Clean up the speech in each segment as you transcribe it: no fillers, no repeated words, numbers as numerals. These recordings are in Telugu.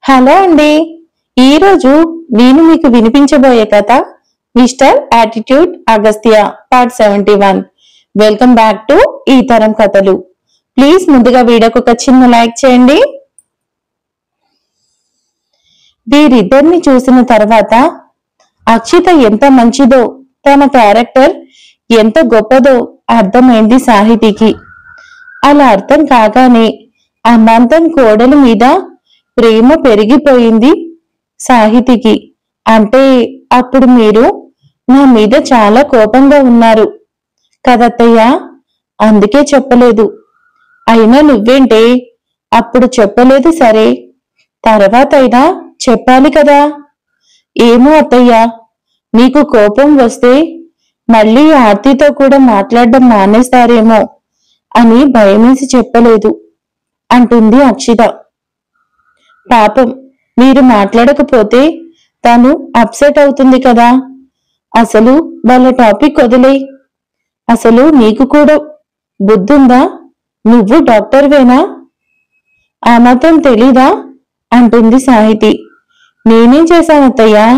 హలో అండి. ఈరోజు నేను మీకు వినిపించబోయే కథ mister attitude Agastya part 71. Welcome back to ఈ తరం కథలు. ప్లీజ్ ముందుగా వీడియోకి ఒక చిన్న లైక్ చేయండి. వీరిద్దరిని చూసిన తర్వాత అక్షిత ఎంత మంచిదో, తన క్యారెక్టర్ ఎంత గొప్పదో అర్థమైంది సాహితికి. అలా అర్థం కాగానే అమాంతం కోడలి మీద ప్రేమ పెరిగిపోయింది సాహితికి. అంటే అప్పుడు మీరు నా మీద చాలా కోపంగా ఉన్నారు కదత్తయ్య, అందుకే చెప్పలేదు. అయినా నువ్వేంటే అప్పుడు చెప్పలేదు, సరే తర్వాత అయినా చెప్పాలి కదా. ఏమో అత్తయ్య, నీకు కోపం వస్తే మళ్ళీ ఆర్తితో కూడా మాట్లాడడం మానేస్తారేమో అని భయమేసి చెప్పలేదు అంటుంది అక్షిత. పాపం, మీరు మాట్లాడకపోతే తను అప్సెట్ అవుతుంది కదా. అసలు వాళ్ళ టాపిక్ వదిలే. అసలు నీకు కూడా బుద్ధుందా? నువ్వు డాక్టర్వేనా? ఆ మాత్రం తెలీదా అంటుంది సాహితి. నేనేం చేశానత్తయ్యా?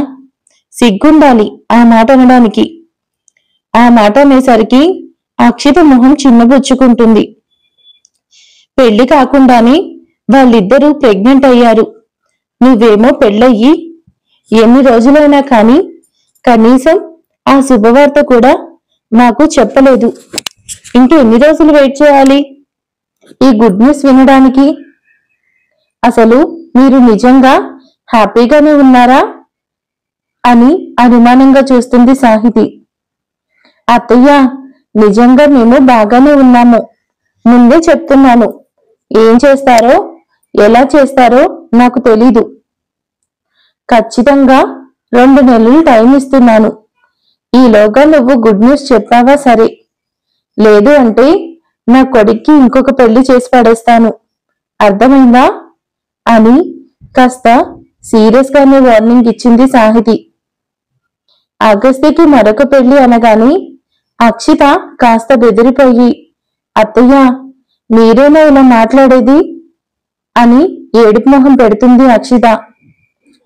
సిగ్గుండాలి ఆ మాట అనడానికి. ఆ మాట అనేసరికి అక్షిత మొహం చిన్నబుచ్చుకుంటుంది. పెళ్లి కాకుండానే వాళ్ళిద్దరూ ప్రెగ్నెంట్ అయ్యారు. నువ్వేమో పెళ్ళయ్యి ఎన్ని రోజులైనా కానీ కనీసం ఆ శుభవార్త కూడా నాకు చెప్పలేదు. ఇంకెన్ని రోజులు వెయిట్ చేయాలి ఈ గుడ్ న్యూస్ వినడానికి? అసలు మీరు నిజంగా హ్యాపీగానే ఉన్నారా అని అనుమానంగా చూస్తుంది సాహితి. అత్తయ్య, నిజంగా మేము బాగానే ఉన్నాము. ముందే చెప్తున్నాను, ఏం చేస్తారో ఎలా చేస్తారో నాకు తెలీదు. ఖచ్చితంగా 2 నెలలు టైం ఇస్తున్నాను. ఈలోగా నువ్వు గుడ్ న్యూస్ చెప్పావా సరే, లేదు అంటే నా కొడుక్కి ఇంకొక పెళ్లి చేసి పడేస్తాను, అర్థమైందా అని కాస్త సీరియస్ గానే వార్నింగ్ ఇచ్చింది సాహితి. అగస్త్యకి మరొక పెళ్లి అనగానే అక్షిత కాస్త బెదిరిపోయి, అత్తయ్య మీరేనా ఇలా మాట్లాడేది అని ఏడుపు మొహం పెడుతుంది అక్షిత.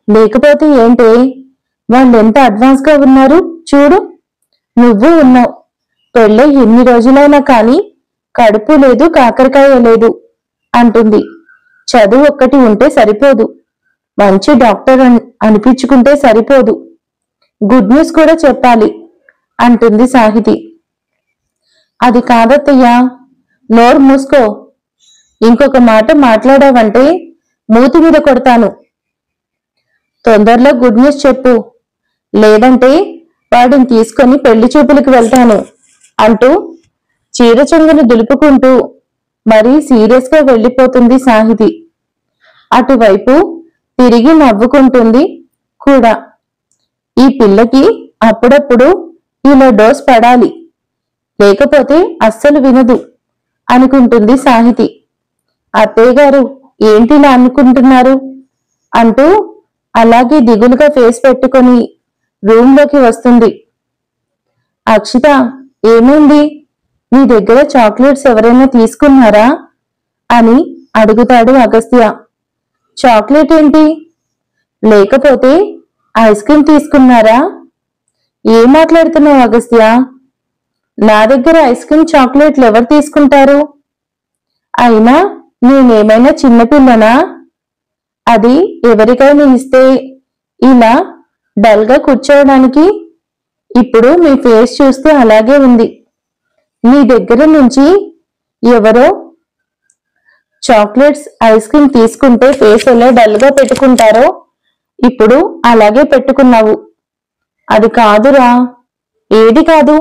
లేకపోతే ఏంటే, వాళ్ళెంత అడ్వాన్స్ గా ఉన్నారు చూడు. నువ్వు ఉన్నావు, పెళ్ళై ఎన్ని రోజులైనా కానీ కడుపు లేదు కాకరకాయ లేదు అంటుంది. చదువు ఒక్కటి ఉంటే సరిపోదు, మంచి డాక్టర్ అనిపించుకుంటే సరిపోదు, గుడ్ న్యూస్ కూడా చెప్పాలి అంటుంది సాహితి. అది కాదత్తయ్యా, నోరు మూసుకో. ఇంకొక మాట మాట్లాడావంటే మూతి మీద కొడతాను. తొందరలో గుడ్ న్యూస్ చెప్పు, లేదంటే వాడిని తీసుకొని పెళ్లి చూపులకు వెళ్తాను అంటూ చీర చెంగును దులుపుకుంటూ మరీ సీరియస్ గా వెళ్లిపోతుంది సాహితి. అటువైపు తిరిగి నవ్వుకుంటుంది కూడా. ఈ పిల్లకి అప్పుడప్పుడు ఇలా డోస్ పడాలి, లేకపోతే అస్సలు వినదు అనుకుంటుంది సాహితి. అత్తయ్య గారు ఏంటిలా అనుకుంటున్నారు అంటూ అలాగే దిగులుగా ఫేస్ పెట్టుకొని రూంలోకి వస్తుంది. అక్షిత, ఏమైంది? నీ దగ్గర చాక్లెట్స్ ఎవరైనా తీసుకున్నారా అని అడుగుతాడు అగస్త్య. చాక్లెట్ ఏంటి? లేకపోతే ఐస్ క్రీమ్ తీసుకున్నారా? ఏం మాట్లాడుతున్నావు అగస్త్య? నా దగ్గర ఐస్ క్రీమ్ చాక్లెట్లు ఎవరు తీసుకుంటారు? అయినా నేనేమైనా చిన్నపిల్లనా? అది ఎవరికైనా ఇస్తే ఇలా డల్గా కూర్చోవడానికి? ఇప్పుడు మీ ఫేస్ చూస్తే అలాగే ఉంది. నీ దగ్గర నుంచి ఎవరో చాక్లెట్స్ ఐస్ క్రీమ్ తీసుకుంటే ఫేస్ ఎలా డల్గా పెట్టుకుంటారో ఇప్పుడు అలాగే పెట్టుకున్నావు. అది కాదురా. ఏది కాదు?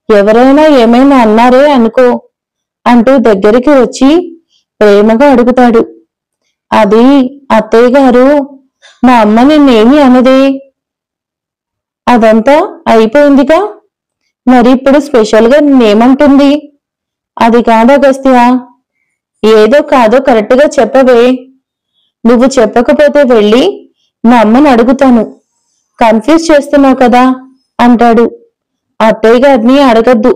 ఎవరైనా ఏమైనా అన్నారే అనుకో అంటూ దగ్గరికి వచ్చి ప్రేమగా అడుగుతాడు. అది అత్తయ్య గారు, మా అమ్మ నిన్నేమీ అనదే. అదంతా అయిపోయిందిగా, మరి ఇప్పుడు స్పెషల్ గా నిన్నేమంటుంది? అది కాదు అగస్త్య, ఏదో కాదో కరెక్ట్ గా చెప్పవే. నువ్వు చెప్పకపోతే వెళ్ళి మా అమ్మని అడుగుతాను, కన్ఫ్యూజ్ చేస్తున్నావు కదా అంటాడు. అత్తయ్య గారిని అడగద్దు,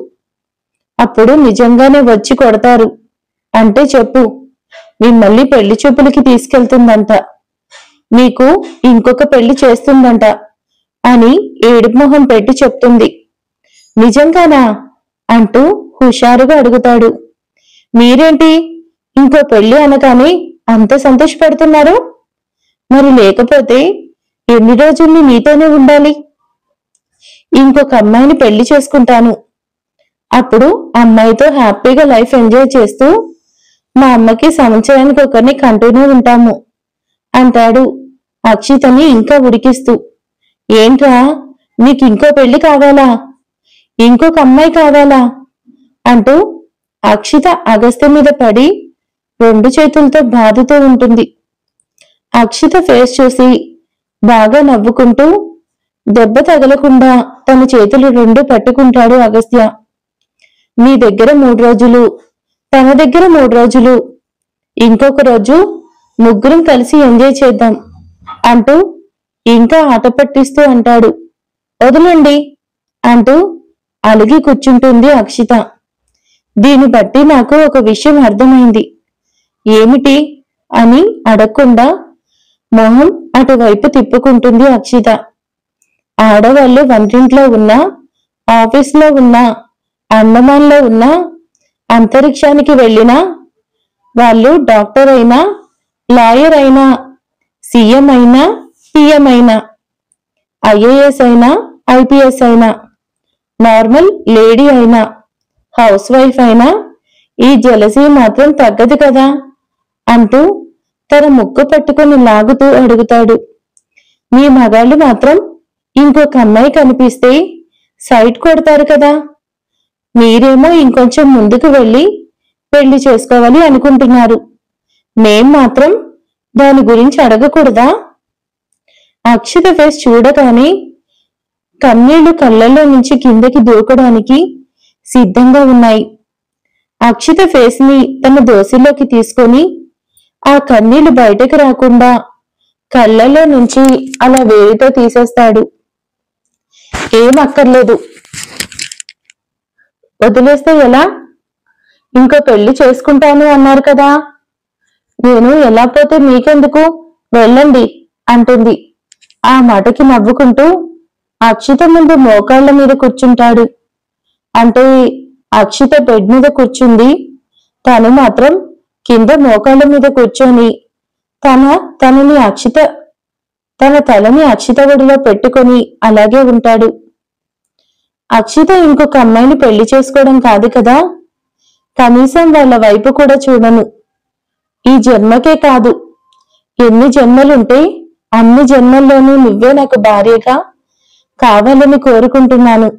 అప్పుడు నిజంగానే వచ్చి కొడతారు. అంటే చెప్పు, మిమ్మల్ని పెళ్లి చూపులకి తీసుకెళ్తుందంట. మీకు ఇంకొక పెళ్లి చేస్తుందంట అని ఏడుపు మొహం పెట్టి చెప్తుంది. నిజంగానా అంటూ హుషారుగా అడుగుతాడు. మీరేంటి ఇంకో పెళ్లి అనగానే అంత సంతోషపడుతున్నారు? మరి లేకపోతే ఎన్ని రోజుల్ని మీతోనే ఉండాలి? ఇంకొక అమ్మాయిని పెళ్లి చేసుకుంటాను. అప్పుడు అమ్మాయితో హ్యాపీగా లైఫ్ ఎంజాయ్ చేస్తూ మా అమ్మకి సంవత్సరానికి ఒకరిని కంటూనే ఉంటాము అంటాడు అక్షితని ఇంకా ఉడికిస్తూ. ఏంట్రా, నీకు ఇంకో పెళ్లి కావాలా? ఇంకొక అమ్మాయి కావాలా అంటూ అక్షిత అగస్త్య మీద పడి 2 చేతులతో బాధతో ఉంటుంది. అక్షిత ఫేస్ చూసి బాగా నవ్వుకుంటూ దెబ్బ తగలకుండా తన చేతులు 2 పట్టుకుంటాడు అగస్త్య. మీ దగ్గర 3 రోజులు, తన దగ్గర 3 రోజులు, ఇంకొక రోజు ముగ్గురం కలిసి ఎంజాయ్ చేద్దాం అంటూ ఇంకా ఆట పట్టిస్తూ అంటాడు. వదలండి అంటూ అలిగి కూర్చుంటుంది అక్షిత. దీన్ని బట్టి నాకు ఒక విషయం అర్థమైంది. ఏమిటి అని అడగకుండా మొహం అటువైపు తిప్పుకుంటుంది అక్షిత. ఆడవాళ్ళు వంటింట్లో ఉన్నా, ఆఫీస్లో ఉన్నా, అండమాన్లో ఉన్నా, అంతరిక్షానికి వెళ్ళినా, వాళ్ళు డాక్టర్ అయినా, లాయర్ అయినా, సీఎం అయినా, పిఎం అయినా, ఐఏఎస్ అయినా, ఐపీఎస్ అయినా, నార్మల్ లేడీ అయినా, హౌస్ వైఫ్ అయినా ఈ జలసీ మాత్రం తగ్గదు కదా అంటూ తన ముక్కు పట్టుకుని లాగుతూ అడుగుతాడు. మీ మగాళ్ళు మాత్రం ఇంకొక అమ్మాయి కనిపిస్తే సైట్ కొడతారు కదా, మీరేమో ఇంకొంచెం ముందుకు వెళ్ళి పెళ్లి చేసుకోవాలి అనుకుంటున్నారు. మేం మాత్రం దాని గురించి అడగకూడదా? అక్షిత ఫేస్ చూడగానే కన్నీళ్లు కళ్ళల్లో నుంచి కిందకి దూకడానికి సిద్ధంగా ఉన్నాయి. అక్షిత ఫేస్ ని తన దోసిలోకి తీసుకొని ఆ కన్నీళ్లు బయటకు రాకుండా కళ్ళల్లో నుంచి అలా వేడితో తీసేస్తాడు. ఏం అక్కర్లేదు, వదిలేస్తే ఎలా? ఇంకో పెళ్లి చేసుకుంటాను అన్నారు కదా, నేను ఎలా పోతే మీకెందుకు, వెళ్ళండి అంటుంది. ఆ మాటకి నవ్వుకుంటూ అక్షిత ముందు మోకాళ్ల మీద కూర్చుంటాడు. అంటే అక్షిత బెడ్ మీద కూర్చుంది, తను మాత్రం కింద మోకాళ్ల మీద కూర్చొని తన తలని అక్షిత ఒడిలో పెట్టుకొని అలాగే ఉంటాడు. అక్షిత ఇంకొక అమ్మాయిని పెళ్లి చేసుకోవడం కాదు కదా, కనీసం వాళ్ళ వైపు కూడా చూడను. ఈ జన్మకే కాదు, ఎన్ని జన్మలుంటే అన్ని జన్మల్లోనూ నువ్వే నాకు భార్యగా కావాలని కోరుకుంటున్నాను.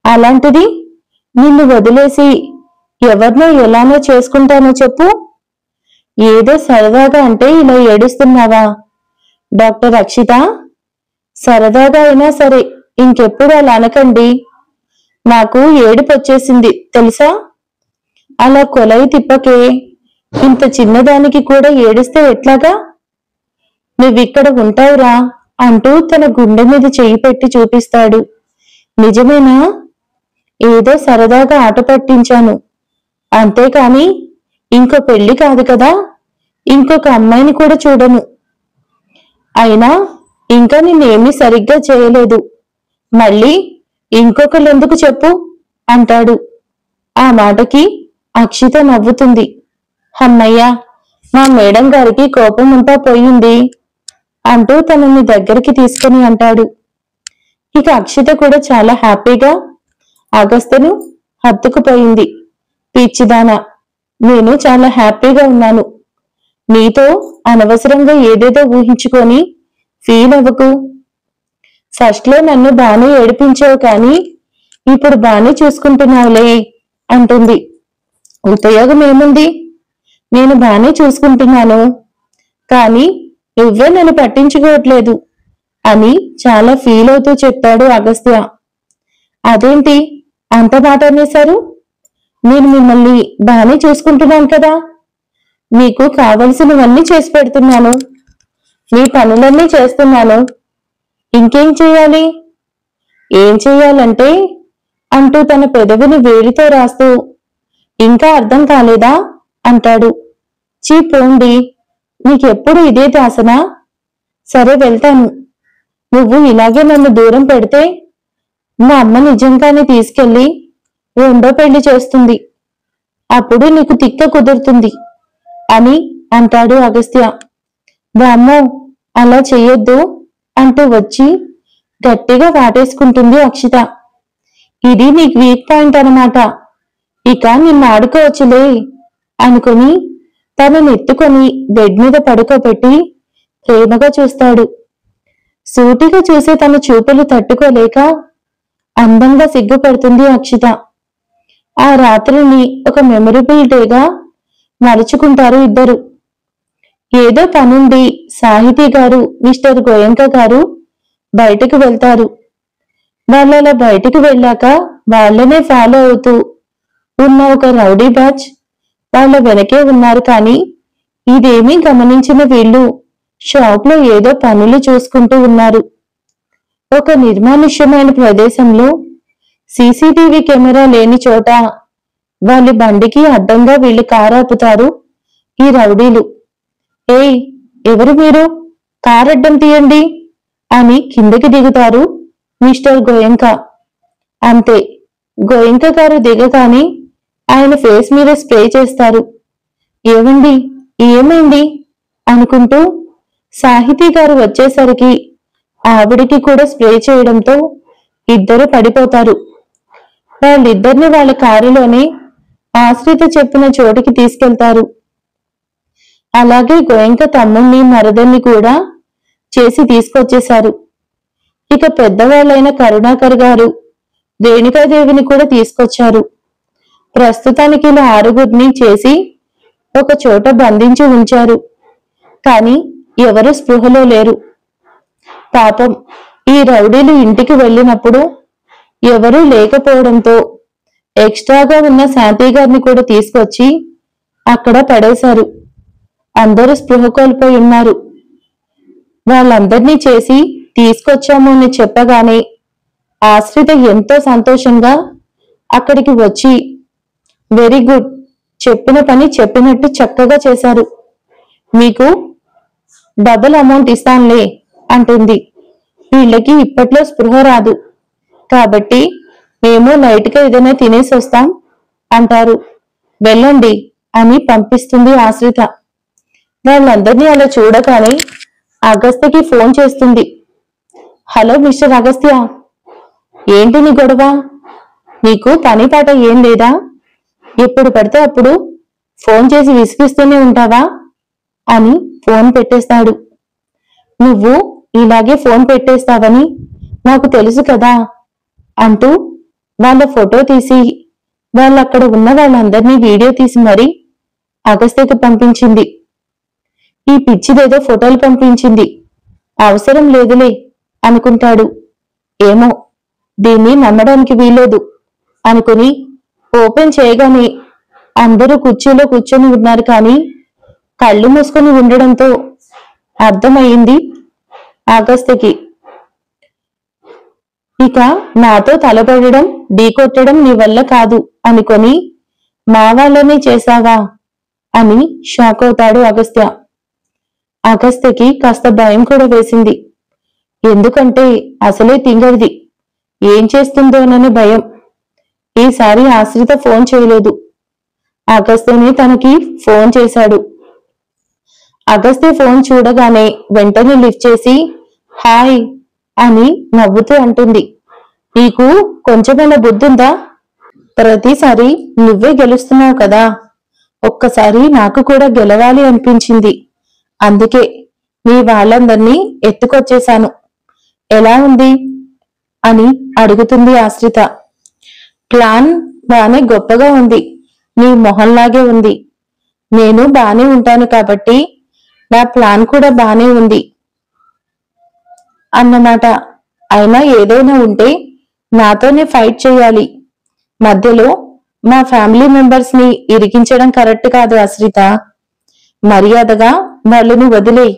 అలాంటిది నిన్ను వదిలేసి ఎవరినో ఎలానో చేసుకుంటానో చెప్పు? ఏదో సరదాగా అంటే ఇలా ఏడుస్తున్నావా డాక్టర్ అక్షిత? సరదాగా అయినా సరే ఇంకెప్పుడు అలా అనకండి. నాకు ఏడుపు వచ్చేసింది తెలుసా? అలా కొలయి తిప్పకే, ఇంత చిన్నదానికి కూడా ఏడిస్తే ఎట్లాగా? నువ్విక్కడ ఉంటావురా అంటూ తన గుండె మీద చెయ్యి పెట్టి చూపిస్తాడు. నిజమేనా? ఏదో సరదాగా ఆట పట్టించాను, అంతేకాని ఇంకో పెళ్లి కాదు కదా, ఇంకొక అమ్మాయిని కూడా చూడను. అయినా ఇంకా నిన్నేమీ సరిగ్గా చేయలేదు, మళ్ళీ ఇంకొకళ్ళెందుకు చెప్పు అంటాడు. ఆ మాటకి అక్షిత నవ్వుతుంది. అమ్మయ్యా, మా మేడం గారికి కోపం అంతా పోయింది అంటూ తనని దగ్గరికి తీసుకుని అంటాడు. ఇక అక్షిత కూడా చాలా హ్యాపీగా అగస్త్యను హత్తుకుపోయింది. పిచ్చిదానా, నేను చాలా హ్యాపీగా ఉన్నాను. నీతో అనవసరంగా ఏదేదో ఊహించుకొని ఫీల్ అవ్వకు. ఫస్ట్ లో నన్ను బానే ఏడిపించావు కానీ ఇప్పుడు బానే చూసుకుంటున్నావులే అంటుంది. ఉపయోగం ఏముంది, నేను బానే చూసుకుంటున్నాను, కానీ నువ్వే నన్ను పట్టించుకోవట్లేదు అని చాలా ఫీల్ అవుతూ చెప్పాడు అగస్త్య. అదేంటి అంత మాట అనేశారు? నేను మిమ్మల్ని బానే చూసుకుంటున్నాను కదా, మీకు కావలసినవన్నీ చేసి పెడుతున్నాను, మీ పనులన్నీ చేస్తున్నాను, ఇంకేం చేయాలి? ఏం చెయ్యాలంటే అంటూ తన పెదవిని వేడితో రాస్తూ ఇంకా అర్థం కాలేదా అంటాడు. చీ పోండి, నీకెప్పుడు ఇదే దాసనా? సరే వెళ్తాను. నువ్వు ఇలాగే నన్ను దూరం పెడితే మా అమ్మ నిజంగానే తీసుకెళ్లి రెండో పెళ్లి చేస్తుంది. అప్పుడు నీకు తిక్క కుదురుతుంది అని అంటాడు అగస్త్య. బామ్మో, అలా చెయ్యొద్దు అంటూ వచ్చి గట్టిగా వాటేసుకుంటుంది అక్షిత. ఇది నీకు వీక్ పాయింట్ అన్నమాట. ఇక నిన్ను ఆడుకోవచ్చులే అనుకుని తనను ఎత్తుకొని బెడ్ మీద పడుకోబెట్టి ప్రేమగా చూస్తాడు. సూటిగా చూసే తన చూపులు తట్టుకోలేక అందంగా సిగ్గుపడుతుంది అక్షిత. ఆ రాత్రిని ఒక మెమరబుల్ డేగా మలుచుకుంటారు ఇద్దరు. ఏదో పనుండి సాహితీ గారు, మిస్టర్ గోయంక గారు బయటకు వెళ్తారు. వాళ్ళలా బయటకు వెళ్ళాక వాళ్ళనే ఫాలో అవుతూ ఉన్న ఒక రౌడీ బ్యాచ్ వాళ్ళ వెనకే ఉన్నారు. కానీ ఇదేమీ గమనించిన వీళ్ళు షాప్ లో ఏదో పనులు చూసుకుంటూ ఉన్నారు. ఒక నిర్మానుష్యమైన ప్రదేశంలో సీసీటీవీ కెమెరా లేని చోట వాళ్ళ బండికి అడ్డంగా వీళ్ళు కారు ఆపుతారు ఈ రౌడీలు. ఏయ్, ఎవరు మీరు? కారు అడ్డం తీయండి అని కిందకి దిగుతారు మిస్టర్ గోయంక. అంతే, గోయంక గారు దిగగానే ఆయన ఫేస్ మీద స్ప్రే చేస్తారు. ఏమండి, ఏమైంది అనుకుంటూ సాహితీ గారు వచ్చేసరికి ఆవిడికి కూడా స్ప్రే చేయడంతో ఇద్దరు పడిపోతారు. వాళ్ళిద్దరిని వాళ్ళ కారులోనే ఆశ్రిత చెప్పిన చోటికి తీసుకెళ్తారు. అలాగే గోయంక తమ్ముణ్ణి మరదల్ని కూడా చేసి తీసుకొచ్చేశారు. ఇక పెద్దవాళ్ళైన కరుణాకర్ గారు, రేణుకాదేవిని కూడా తీసుకొచ్చారు. ప్రస్తుతానికి ఇలా 6గురిని చేసి ఒక చోట బంధించి ఉంచారు. కాని ఎవరు స్పృహలో లేరు. పాపం ఈ రౌడీలు ఇంటికి వెళ్ళినప్పుడు ఎవరూ లేకపోవడంతో ఎక్స్ట్రాగా ఉన్న శాంతి గారిని కూడా తీసుకొచ్చి అక్కడ పడేశారు. అందరూ స్పృహ కోల్పోయి ఉన్నారు. వాళ్ళందర్నీ చేసి తీసుకొచ్చాము అని చెప్పగానే ఆశ్రిత ఎంతో సంతోషంగా అక్కడికి వచ్చి, వెరీ గుడ్, చెప్పిన పని చెప్పినట్టు చక్కగా చేశారు, మీకు డబుల్ అమౌంట్ ఇస్తానులే అంటుంది. వీళ్ళకి ఇప్పట్లో స్పృహ రాదు కాబట్టి మేము లైట్గా ఏదైనా తినేసి వస్తాం అంటారు. వెళ్ళండి అని పంపిస్తుంది ఆశ్రిత. వాళ్ళందరినీ అలా చూడగానే అగస్త్యకి ఫోన్ చేస్తుంది. హలో మిస్టర్ అగస్త్య, ఏంటి నీ గొడవ? నీకు పని పాట ఏం లేదా? ఎప్పుడు పడితే అప్పుడు ఫోన్ చేసి విసిగిస్తూనే ఉంటావా అని ఫోన్ పెట్టేస్తాడు. నువ్వు ఇలాగే ఫోన్ పెట్టేస్తావని నాకు తెలుసు కదా అంటూ వాళ్ళ ఫోటో తీసి వాళ్ళక్కడ ఉన్న వాళ్ళందరినీ వీడియో తీసి మరీ అగస్త్యకి పంపించింది. ఈ పిచ్చిదేదో ఫోటోలు పంపించింది, అవసరం లేదులే అనుకుంటాడు. ఏమో, దీన్ని నమ్మడానికి వీల్లేదు అనుకుని ఓపెన్ చేయగానే అందరూ కుర్చీలో కూర్చొని ఉన్నారు. కానీ కళ్ళు మూసుకొని ఉండడంతో అర్థమయ్యింది అగస్త్యకి. ఇక నాతో తలపడడం, ఢీకొట్టడం నీ వల్ల కాదు అనుకొని మా వాళ్ళనే చేశావా అని షాక్ అవుతాడు అగస్త్య. అగస్త్యకి కాస్త భయం కూడా వేసింది. ఎందుకంటే అసలే తింగరిది, ఏం చేస్తుందోనని భయం. ఈసారి ఆశ్రిత ఫోన్ చేయలేదు. అగస్త్యని తనకి ఫోన్ చేశాడు. అగస్త్య ఫోన్ చూడగానే వెంటనే లిఫ్ట్ చేసి హాయ్ అని నవ్వుతూ అంటుంది. నీకు కొంచెమైనా బుద్ధుందా? ప్రతిసారి నువ్వే గెలుస్తున్నావు కదా, ఒక్కసారి నాకు కూడా గెలవాలి అనిపించింది, అందుకే మీ వాళ్ళందర్నీ ఎత్తుకొచ్చేశాను. ఎలా ఉంది అని అడుగుతుంది ఆశ్రిత. ప్లాన్ బానే గొప్పగా ఉంది, నీ మొహంలాగే ఉంది. నేను బానే ఉంటాను కాబట్టి నా ప్లాన్ కూడా బానే ఉంది అన్నమాట. అయినా ఏదైనా ఉంటే నాతోనే ఫైట్ చేయాలి, మధ్యలో మా ఫ్యామిలీ మెంబర్స్ ని ఇరికించడం కరెక్ట్ కాదు ఆశ్రిత. మర్యాదగా వాళ్ళని వదిలేయ్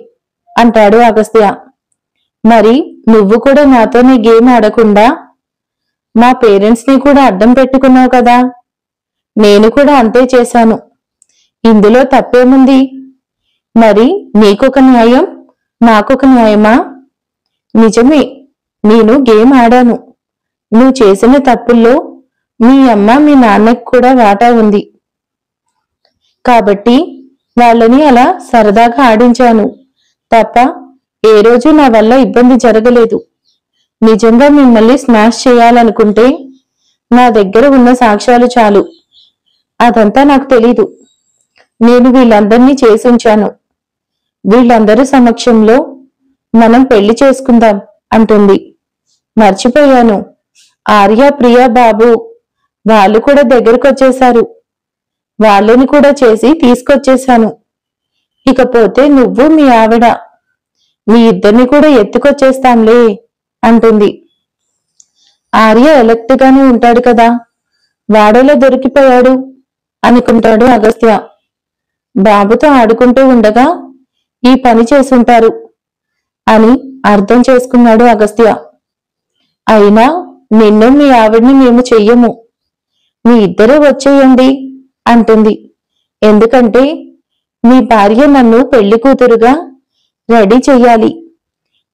అంటాడు అగస్త్య. మరి నువ్వు కూడా నాతోనే గేమ్ ఆడకుండా మా పేరెంట్స్ ని కూడా అడ్డం పెట్టుకున్నావు కదా, నేను కూడా అంతే చేశాను, ఇందులో తప్పేముంది? మరి నీకొక న్యాయం, నాకొక న్యాయమా? నిజమే, నేను గేమ్ ఆడాను. నువ్వు చేసిన తప్పుల్లో మీ అమ్మ మీ నాన్నకి కూడా వాటా ఉంది కాబట్టి వాళ్ళని అలా సరదాగా ఆడించాను తప్ప ఏ రోజు నా వల్ల ఇబ్బంది జరగలేదు. నిజంగా మిమ్మల్ని స్మాష్ చేయాలనుకుంటే నా దగ్గర ఉన్న సాక్ష్యాలు చాలు. అదంతా నాకు తెలీదు. నేను వీళ్ళందరినీ చేసుంచాను. వీళ్ళందరి సమక్షంలో మనం పెళ్లి చేసుకుందాం అంటుంది. మర్చిపోయాను, ఆర్య, ప్రియ, బాబు వాళ్ళు కూడా దగ్గరకొచ్చేశారు. వాళ్ళని కూడా చేసి తీసుకొచ్చేశాను. ఇకపోతే నువ్వు మీ ఆవిడ, మీ ఇద్దరిని కూడా ఎత్తుకొచ్చేస్తాంలే అంటుంది. ఆర్య ఎలక్ట్ గానే ఉంటాడు కదా, వాడేలా దొరికిపోయాడు అనుకుంటాడు అగస్త్య. బాబుతో ఆడుకుంటూ ఉండగా ఈ పని చేసుంటారు అని అర్థం చేసుకున్నాడు అగస్త్య. అయినా నిన్ను మీ ఆవిడ్ని మేము చెయ్యము, మీ ఇద్దరూ వచ్చేయండి అంటుంది. ఎందుకంటే మీ భార్య నన్ను పెళ్లి కూతురుగా రెడీ చెయ్యాలి.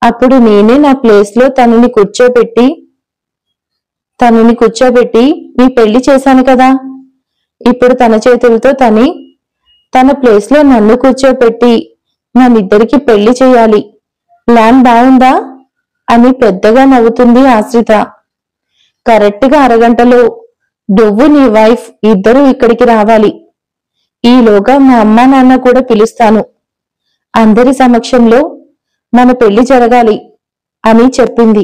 అప్పుడు నేనే నా ప్లేస్లో తనని కూర్చోబెట్టి మీ పెళ్లి చేశాను కదా. ఇప్పుడు తన చేతులతో తన ప్లేస్లో నన్ను కూర్చోబెట్టి మనిద్దరికి పెళ్లి చేయాలి. ప్లాన్ బాగుందా అని పెద్దగా నవ్వుతుంది ఆశ్రిత. కరెక్ట్గా అరగంటలో నువ్వు నీ వైఫ్ ఇద్దరూ ఇక్కడికి రావాలి. ఈలోగా మా అమ్మా నాన్న కూడా పిలుస్తాను. అందరి సమక్షంలో మన పెళ్లి జరగాలి అని చెప్పింది.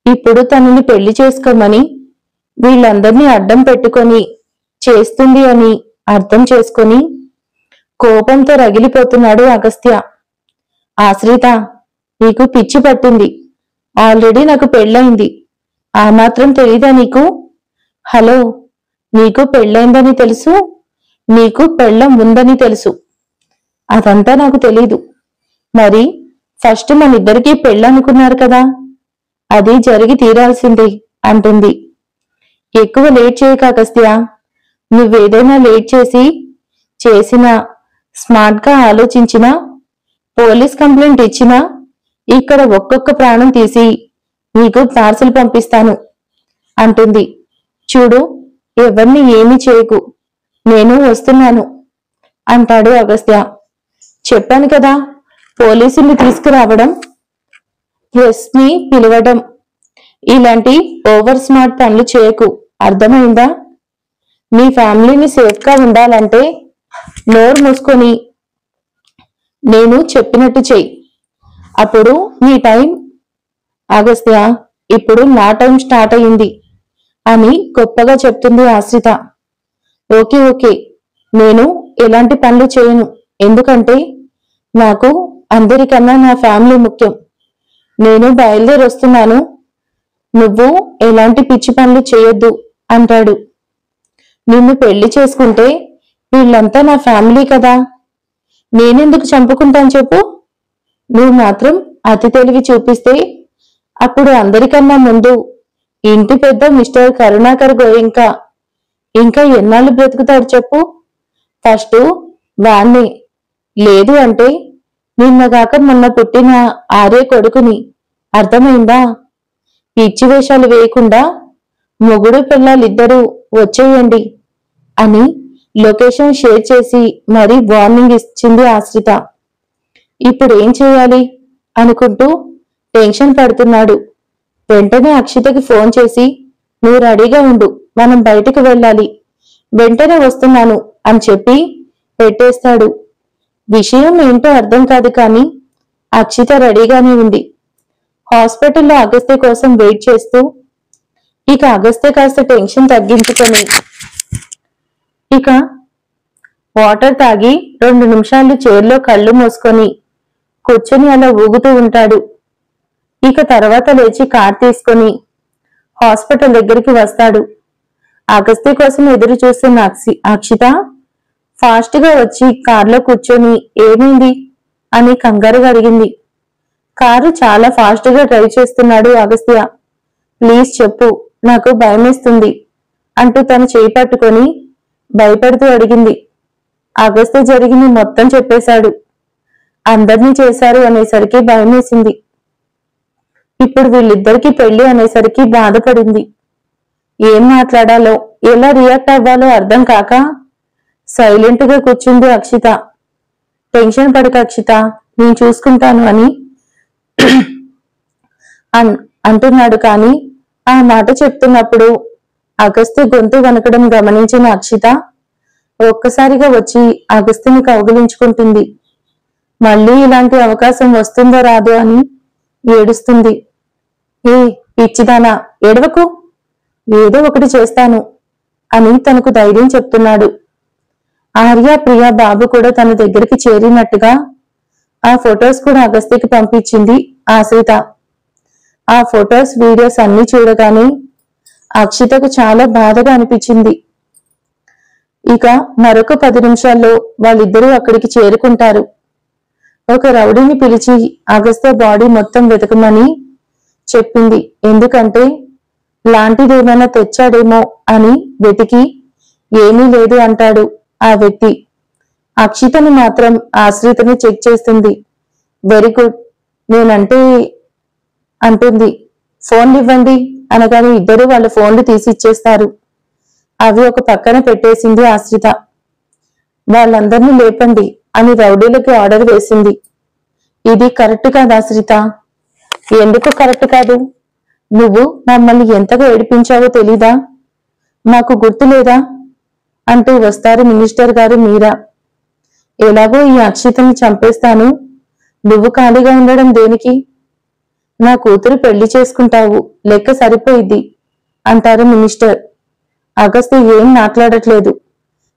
ఇప్పుడు తనని పెళ్లి చేసుకోమని వీళ్ళందరినీ అడ్డం పెట్టుకొని చేస్తుంది అని అర్థం చేసుకొని కోపంతో రగిలిపోతున్నాడు అగస్త్య. ఆశ్రిత, నీకు పిచ్చి పట్టింది. ఆల్రెడీ నాకు పెళ్ళయింది. ఆ మాత్రం తెలీదా నీకు? హలో, నీకు పెళ్ళైందని తెలుసు, నీకు పెళ్ళం ఉందని తెలుసు. అదంతా నాకు తెలీదు. మరి ఫస్ట్ మనిద్దరికీ పెళ్ళనుకున్నారు కదా, అది జరిగి తీరాల్సిందే అంటుంది. ఎక్కువ లేట్ చేయక అగస్త్య. నువ్వేదైనా లేట్ చేసినా స్మార్ట్గా ఆలోచించినా పోలీస్ కంప్లైంట్ ఇచ్చినా ఇక్కడ ఒక్కొక్క ప్రాణం తీసి నీకు పార్సల్ పంపిస్తాను అంటుంది. చూడు, ఎవరిని ఏమీ చేయకు, నేను వస్తున్నాను అంటాడు అగస్త్య. చెప్పాను కదా, పోలీసుల్ని తీసుకురావడం, ప్రెస్ని పిలవడం, ఇలాంటి ఓవర్ స్మార్ట్ పనులు చేయకు, అర్థమైందా? నీ ఫ్యామిలీని సేఫ్గా ఉండాలంటే నోరు మూసుకొని నేను చెప్పినట్టు చెయ్యి. అప్పుడు నీ టైం. అగస్త్య, ఇప్పుడు నా టైం స్టార్ట్ అయింది అని గొప్పగా చెప్తుంది ఆశ్రిత. ఓకే ఓకే, నేను ఎలాంటి పనులు చేయను. ఎందుకంటే నాకు అందరికన్నా నా ఫ్యామిలీ ముఖ్యం. నేను బయలుదేరి వస్తున్నాను. నువ్వు ఎలాంటి పిచ్చి పనులు చేయొద్దు అంటాడు. నిన్ను పెళ్లి చేసుకుంటే వీళ్ళంతా నా ఫ్యామిలీ కదా, నేనెందుకు చంపుకుంటాను చెప్పు? నువ్వు మాత్రం అతి తెలివి చూపిస్తే అప్పుడు అందరికన్నా ముందు ఇంటి పెద్ద మిస్టర్ కరుణాకర్ గోయంక ఇంకా ఎన్నాళ్ళు బ్రతుకుతాడు చెప్పు? ఫస్ట్ వాణ్ణి, లేదు అంటే నిన్నగాక మొన్న పుట్టిన ఆర్య కొడుకుని. అర్థమైందా? పిచ్చి వేషాలు వేయకుండా మొగుడు పిల్లలిద్దరూ వచ్చేయండి అని లొకేషన్ షేర్ చేసి మరీ వార్నింగ్ ఇచ్చింది ఆశ్రిత. ఇప్పుడు ఏం చేయాలి అనుకుంటూ టెన్షన్ పడుతున్నాడు. వెంటనే అక్షితకి ఫోన్ చేసి, నువ్వు రెడీగా ఉండు, మనం బయటకు వెళ్ళాలి, వెంటనే వస్తున్నాను అని చెప్పి పెట్టేస్తాడు. విషయం ఏంటో అర్థం కాదు కానీ అక్షిత రెడీగానే ఉంది. హాస్పిటల్లో అగస్త్య కోసం వెయిట్ చేస్తూ ఇక అగస్త్య కాస్త టెన్షన్ తగ్గించుకొని ఇక వాటర్ తాగి 2 నిమిషాలు చైర్లో కళ్ళు మూసుకొని కూర్చొని అలా ఊగుతూ ఉంటాడు. ఇక తర్వాత లేచి కార్ తీసుకొని హాస్పిటల్ దగ్గరికి వస్తాడు. అగస్త్య కోసం ఎదురు చూస్తున్న అక్షిత ఫాస్ట్ గా వచ్చి కార్లో కూర్చొని ఏమైంది అని కంగారుగా అడిగింది. కారు చాలా ఫాస్ట్ గా డ్రైవ్ చేస్తున్నాడు అగస్త్య. ప్లీజ్ చెప్పు, నాకు భయమేస్తుంది అంటూ తను చేయి పట్టుకొని భయపడుతూ అడిగింది. అగస్త్య జరిగింది మొత్తం చెప్పేశాడు. అందరినీ చేశారు అనేసరికి భయమేసింది. ఇప్పుడు వీళ్ళిద్దరికీ పెళ్లి అనేసరికి బాధపడింది. ఏం మాట్లాడాలో, ఎలా రియాక్ట్ అవ్వాలో అర్థం కాక సైలెంట్ గా కూర్చుంది అక్షిత. టెన్షన్ పడక అక్షిత, నేను చూసుకుంటాను అని అంటున్నాడు. కానీ ఆ మాట చెప్తున్నప్పుడు అగస్త్య గొంతు వనకడం గమనించిన అక్షిత ఒక్కసారిగా వచ్చి అగస్త్యని కౌగిలించుకుంటుంది. మళ్ళీ ఇలాంటి అవకాశం వస్తుందో రాదో అని ఏడుస్తుంది. ఏ పిచ్చిదానా, ఏడవకు, ఏదో ఒకటి చేస్తాను అని తనకు ధైర్యం చెప్తున్నాడు. ఆర్య, ప్రియ, బాబు కూడా తన దగ్గరికి చేరినట్టుగా ఆ ఫొటోస్ కూడా అగస్త్యకి పంపించింది ఆశ్రిత. ఆ ఫొటోస్, వీడియోస్ అన్ని చూడగానే అక్షితకు చాలా బాధగా అనిపించింది. ఇక మరొక 10 నిమిషాల్లో వాళ్ళిద్దరూ అక్కడికి చేరుకుంటారు. ఒక రౌడీని పిలిచి అగస్త్య బాడీ మొత్తం వెతకమని చెప్పింది. ఎందుకంటే లాంటిదేమైనా తెచ్చాడేమో అని వెతికి ఏమీ లేదు అంటాడు ఆ వ్యక్తి. అక్షితని మాత్రం ఆశ్రితని చెక్ చేస్తుంది. వెరీ గుడ్, నేనంటే అంటుంది. ఫోన్లు ఇవ్వండి అనగానే ఇద్దరు వాళ్ళ ఫోన్లు తీసి ఇచ్చేస్తారు. అవి ఒక పక్కన పెట్టేసింది ఆశ్రిత. వాళ్ళందరినీ లేపండి అని రౌడీలకి ఆర్డర్ వేసింది. ఇది కరెక్ట్ కాదు ఆశ్రిత. ఎందుకు కరెక్ట్ కాదు? నువ్వు మమ్మల్ని ఎంతగా ఏడిపించావో తెలీదా? మాకు గుర్తు లేదా అంటూ వస్తారు మినిస్టర్ గారు మీరా. ఎలాగో ఈ అక్షితని చంపేస్తాను, నువ్వు ఖాళీగా ఉండడం దేనికి? నా కూతురు పెళ్లి చేసుకుంటావు, లెక్క సరిపోయిద్ది అంటారు మినిస్టర్. అగస్త్య ఏం మాట్లాడట్లేదు.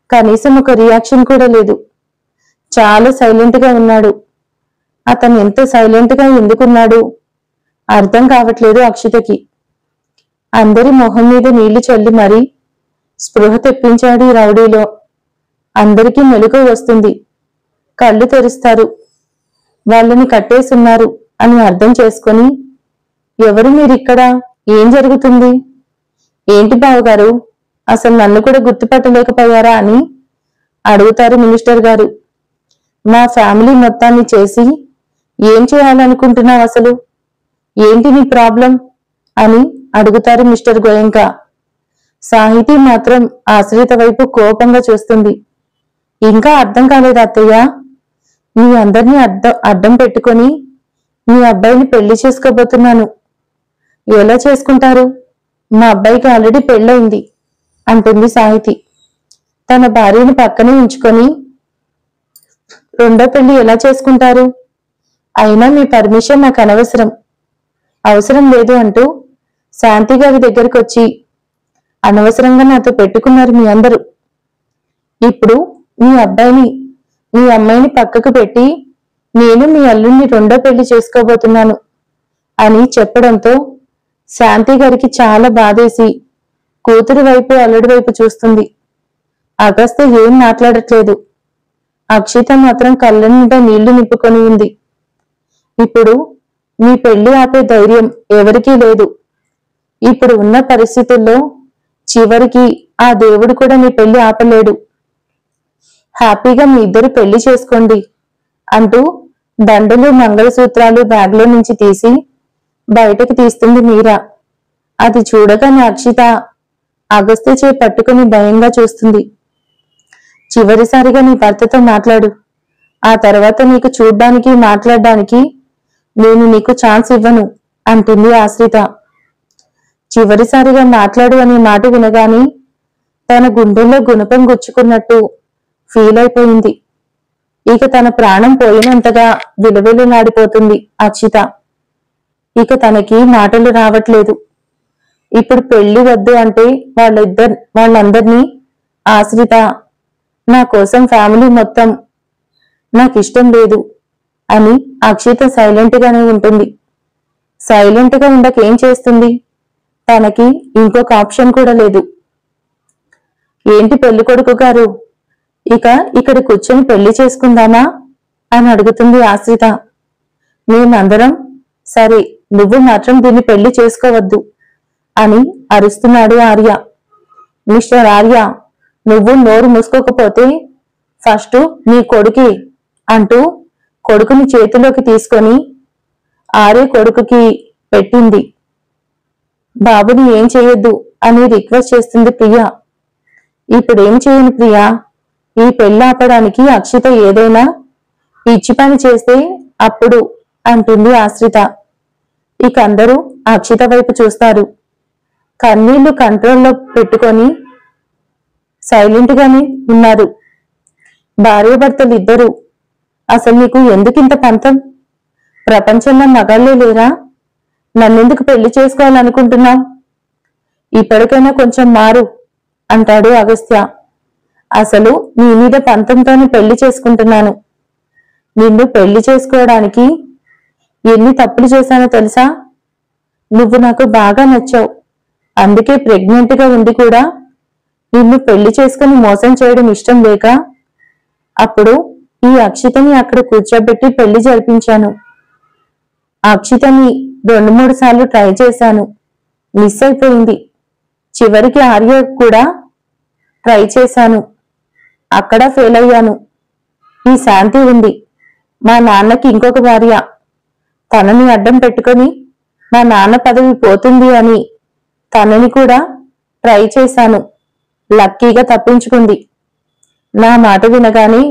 కనీసం ఒక రియాక్షన్ కూడా లేదు. చాలా సైలెంట్ గా ఉన్నాడు. అతను ఎంత సైలెంట్ గా ఎందుకున్నాడు అర్థం కావట్లేదు అక్షితకి. అందరి మొహం మీద నీళ్లు చల్లి మరీ స్పృహ తెప్పించాడు ఈ రౌడీలో. అందరికీ మెలకువ వస్తుంది. కళ్ళు తెరుస్తారు. వాళ్ళని కట్టేసున్నారు అని అర్థం చేసుకొని, ఎవరు మీరిక్కడ, ఏం జరుగుతుంది? ఏంటి బావగారు, అసలు నన్ను కూడా గుర్తుపట్టలేకపోయారా అని అడుగుతారు మినిస్టర్ గారు. మా ఫ్యామిలీ మొత్తాన్ని చేసి ఏం చేయాలనుకుంటున్నావు అసలు? ఏంటి నీ ప్రాబ్లం అని అడుగుతారు మిస్టర్ గోయంకా. సాహితీ మాత్రం ఆశ్రిత వైపు కోపంగా చూస్తుంది. ఇంకా అర్థం కాలేదు అత్తయ్య, మీ అందరినీ అడ్డం పెట్టుకొని మీ అబ్బాయిని పెళ్లి చేసుకోబోతున్నాను. ఎలా చేసుకుంటారు? మా అబ్బాయికి ఆల్రెడీ పెళ్ళయింది అంటుంది సాహితి. తన భార్యని పక్కనే ఉంచుకొని రెండో పెళ్లి ఎలా చేసుకుంటారు? అయినా మీ పర్మిషన్ నాకు అనవసరం, అవసరం లేదు అంటూ శాంతి గారి దగ్గరికి వచ్చి, అనవసరంగా నాతో పెట్టుకున్నారు మీ అందరూ. ఇప్పుడు మీ అబ్బాయిని, మీ అమ్మాయిని పక్కకు పెట్టి నేను మీ అల్లుడిని రెండో పెళ్లి చేసుకోబోతున్నాను అని చెప్పడంతో శాంతి గారికి చాలా బాధేసి కూతురు వైపు అల్లుడి వైపు చూస్తుంది. అగస్త్య ఏం మాట్లాడట్లేదు. అక్షిత మాత్రం కళ్ళ నిండా నీళ్లు నింపుకొని ఉంది. ఇప్పుడు మీ పెళ్లి ఆపే ధైర్యం ఎవరికీ లేదు. ఇప్పుడు ఉన్న పరిస్థితుల్లో చివరికి ఆ దేవుడు కూడా మీ పెళ్లి ఆపలేడు. హ్యాపీగా మీ ఇద్దరు పెళ్లి చేసుకోండి అంటూ దండలు, మంగళసూత్రాలు బ్యాగ్లో నుంచి తీసి బయటకు తీస్తుంది మీరా. అది చూడగానే అక్షిత అగస్త్య చేయి పట్టుకుని భయంగా చూస్తుంది. చివరిసారిగా నీ భర్తతో మాట్లాడు, ఆ తర్వాత నీకు చూడ్డానికి, మాట్లాడడానికి నేను నీకు ఛాన్స్ ఇవ్వను అంటుంది ఆశ్రిత. చివరిసారిగా మాట్లాడు అనే మాట వినగానే తన గుండెల్లో గుణపం గుచ్చుకున్నట్టు ఫీల్ అయిపోయింది. ఇక తన ప్రాణం పోయినంతగా విలువెలులాడిపోతుంది అక్షిత. ఇక తనకి మాటలు రావట్లేదు. ఇప్పుడు పెళ్లి వద్దు అంటే వాళ్ళందరినీ ఆశ్రిత, నా కోసం ఫ్యామిలీ మొత్తం నాకిష్టం లేదు అని అక్షిత సైలెంట్ గానే ఉంటుంది. సైలెంట్ గా ఉండకేం చేస్తుంది? తనకి ఇంకొక ఆప్షన్ కూడా లేదు. ఏంటి పెళ్లి కొడుకు గారు, ఇక ఇక్కడ కూర్చొని పెళ్లి చేసుకుందామా అని అడుగుతుంది ఆశ్రిత. మేమందరం సరే, నువ్వు మాత్రం దీన్ని పెళ్లి చేసుకోవద్దు అని అరుస్తున్నాడు ఆర్య. మిస్టర్ ఆర్య, నువ్వు నోరు మూసుకోకపోతే ఫస్ట్ నీ కొడుకే అంటూ కొడుకుని చేతిలోకి తీసుకొని ఆర్య కొడుకుకి పెట్టింది. బాబుని ఏం చేయొద్దు అని రిక్వెస్ట్ చేస్తుంది ప్రియ. ఇప్పుడేం చేయను ప్రియా, ఈ పెళ్లి ఆపడానికి అక్షిత ఏదైనా పిచ్చి పని చేస్తే అప్పుడు అంటుంది ఆశ్రిత. ఇక అందరూ అక్షిత వైపు చూస్తారు. కన్నీళ్లు కంట్రోల్లో పెట్టుకొని సైలెంట్ గానే ఉన్నారు. భార్యాభర్తలు ఇద్దరు. అసలు నీకు ఎందుకింత పంతం? ప్రపంచంలో మగాళ్ళే లేరా? నన్నెందుకు పెళ్లి చేసుకోవాలనుకుంటున్నావు? ఇప్పటికైనా కొంచెం మారు అంటాడు అగస్త్య. అసలు నీ మీద పంతంతోనే పెళ్లి చేసుకుంటున్నాను. నిన్ను పెళ్లి చేసుకోవడానికి ఎన్ని తప్పులు చేశానో తెలుసా? నువ్వు నాకు బాగా నచ్చావు. అందుకే ప్రెగ్నెంట్ గా ఉండి కూడా నిన్ను పెళ్లి చేసుకుని మోసం చేయడం ఇష్టం లేక అప్పుడు ఈ అక్షితని అక్కడ కూర్చోబెట్టి పెళ్లి జరిపించాను. అక్షితని 2-3 సార్లు ట్రై చేశాను, మిస్ అయిపోయింది. చివరికి ఆర్య కూడా ట్రై చేశాను, అక్కడ ఫెయిల్ అయ్యాను. ఈ శాంతి ఉంది, మా నాన్నకి ఇంకొక భార్య. తనని అడ్డం పెట్టుకొని మా నాన్న పదవి పోతుంది అని తనని కూడా ట్రై చేశాను. లక్కీగా తప్పించుకుంది. నా మాట వినగానే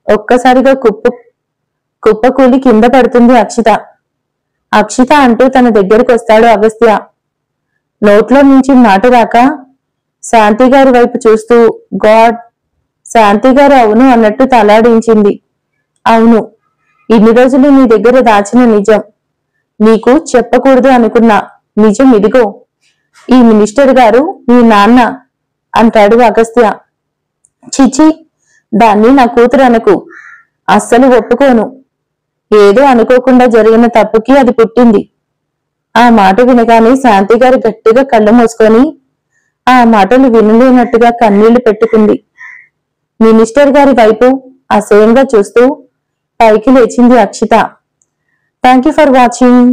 ఒక్కసారిగా కుప్పకూలి కింద పడుతుంది అక్షిత. అక్షిత అంటూ తన దగ్గరికి వస్తాడు అగస్త్య. నోట్లో నుంచి మాట రాక శాంతి గారి వైపు చూస్తూ గాడ్. శాంతి గారు అవును అన్నట్టు తలాడించింది. అవును, ఇన్ని రోజులు నీ దగ్గర దాచిన నిజం, నీకు చెప్పకూడదు అనుకున్నా నిజం ఇదిగో. ఈ మినిస్టర్ గారు నీ నాన్న అంటాడు అగస్త్య. చిచి, దాన్ని నా కూతురు అనకు. అస్సలు ఒప్పుకోను. ఏదో అనుకోకుండా జరిగిన తప్పుకి అది పుట్టింది. ఆ మాట వినగానే శాంతి గారు గట్టిగా కళ్ళు మూసుకొని ఆ మాటలు వినలేనట్టుగా కన్నీళ్లు పెట్టుకుంది. మినిస్టర్ గారి వైపు అసహ్యంగా చూస్తూ పైకి లేచింది Akshita. Thank you for watching.